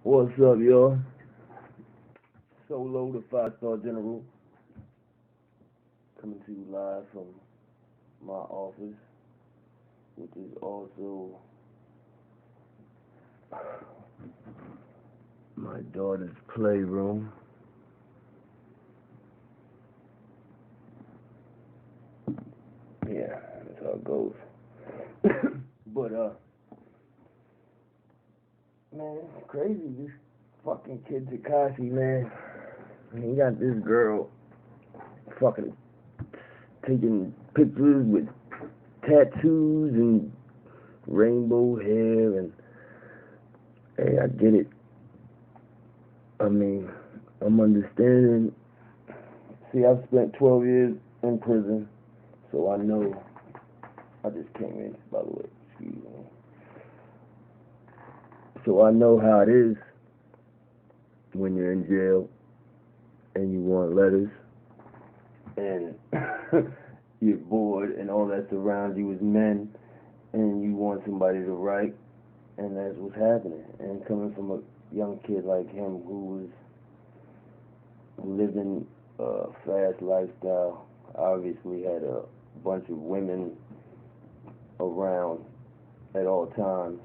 What's up, y'all? Solo, the five-star general, coming to you live from my office, which is also my daughter's playroom. Yeah, that's how it goes. But, man, it's crazy. This fucking kid Tekashi, man. He got this girl fucking taking pictures with tattoos and rainbow hair, and hey, I get it. I mean, I'm understanding. See, I've spent 12 years in prison, so I know. I just came in, by the way, excuse me. So I know how it is when you're in jail and you want letters and you're bored and all that's around you is men and you want somebody to write, and that's what's happening. And coming from a young kid like him who lived in a fast lifestyle, obviously had a bunch of women around at all times,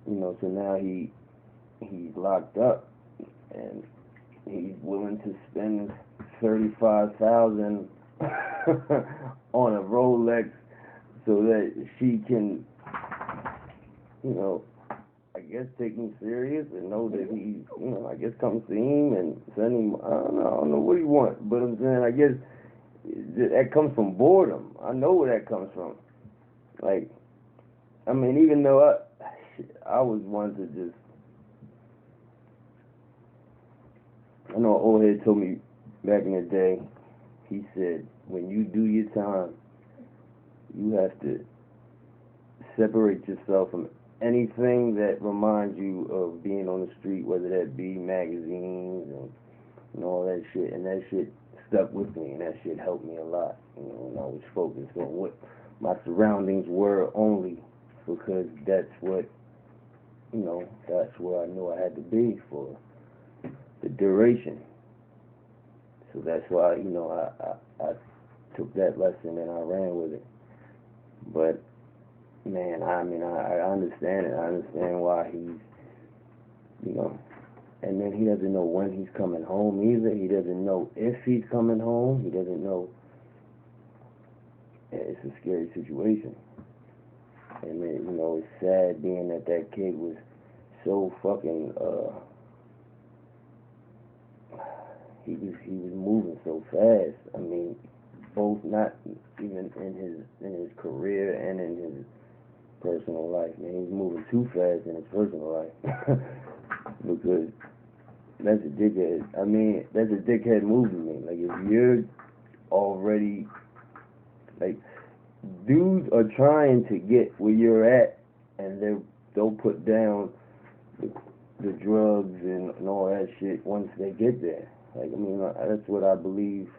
so now he's locked up and he's willing to spend $35,000 on a Rolex so that she can, I guess take him serious and know that he, I guess come see him and send him, I don't know what he wants, but I'm saying, I guess that comes from boredom. I know where that comes from. Like, I mean, even though I was one to just, I know an old head told me back in the day, he said, when you do your time, you have to separate yourself from anything that reminds you of being on the street, whether that be magazines and all that shit. And that shit stuck with me, and that shit helped me a lot, when I was focused on what my surroundings were only, because that's what, that's where I knew I had to be for the duration. So that's why, I took that lesson and I ran with it. But, man, I understand it. I understand why he's, and then he doesn't know when he's coming home either. He doesn't know if he's coming home. He doesn't know. It's a scary situation. And then, it's sad being that kid was so fucking, he was moving so fast. I mean, both not even in his career and in his personal life. Man, he was moving too fast in his personal life. Because that's a dickhead. I mean, that's a dickhead move to me. Like, if you're already, like, dudes are trying to get where you're at, and they'll put down the drugs and all that shit once they get there. Like, I mean, that's what I believe.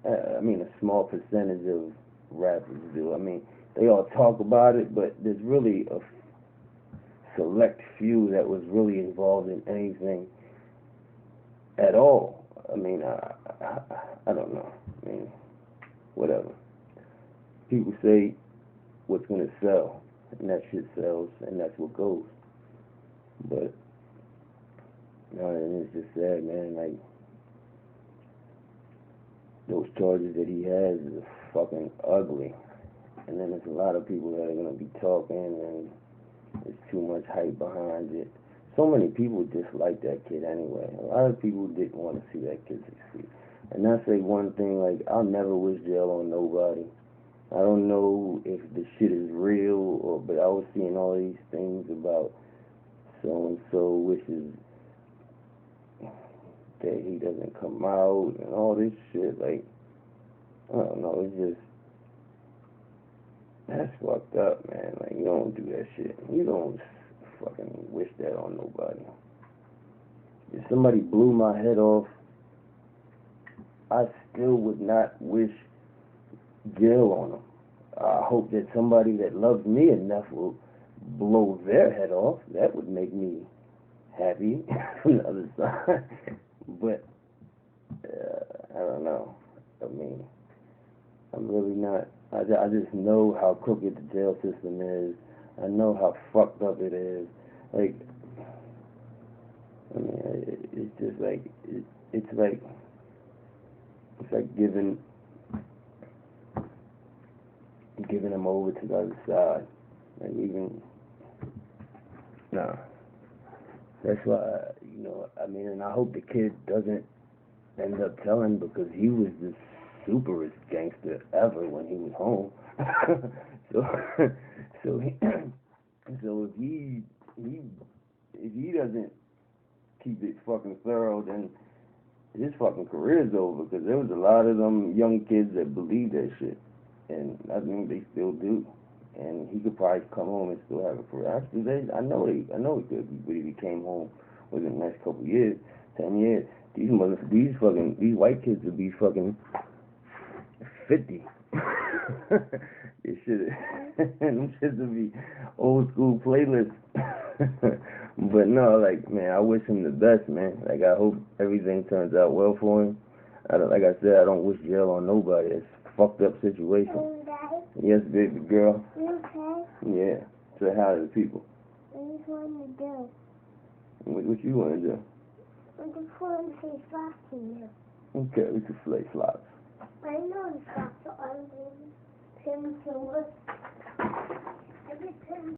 I mean, a small percentage of rappers do. I mean, they all talk about it, but there's really a select few that was really involved in anything at all. I mean, I don't know. I mean, whatever. People say what's going to sell, and that shit sells, and that's what goes. But, and it's just sad, man. Like, those charges that he has is fucking ugly. And then there's a lot of people that are going to be talking, and there's too much hype behind it. So many people dislike that kid anyway. A lot of people didn't want to see that kid succeed. And I say one thing, like, I'll never wish jail on nobody. I don't know if the shit is real, but I was seeing all these things about so-and-so wishes that he doesn't come out and all this shit. Like, I don't know, it's just, that's fucked up, man. Like, you don't do that shit. You don't fucking wish that on nobody. If somebody blew my head off, I still would not wish jail on them. I hope that somebody that loves me enough will blow their head off. That would make me happy from the other side. But I don't know. I mean, I'm really not. I just know how crooked the jail system is. I know how fucked up it is. Like, I mean, it's just like it's like giving them over to the other side. Like even nah. That's why I mean, and I hope the kid doesn't end up telling because he was the superest gangster ever when he was home. so so he, so if he doesn't keep it fucking thorough, then his fucking career's over. Because there was a lot of them young kids that believed that shit, and I think they still do. And he could probably come home and still have a career. Actually, I know he could, but if he came home within the next couple of years, 10 years, these white kids would be fucking 50. It should them shits would be old school playlists. But no, like, man, I wish him the best, man. Like, I hope everything turns out well for him. Like I said, I don't wish jail on nobody. It's a fucked up situation. Yes, baby girl. You okay? Yeah. Say hi to the people. What do you want to do? What you want to do? I just want to say slots to you. Okay, we can play slots. I know the slots are on the pin to look.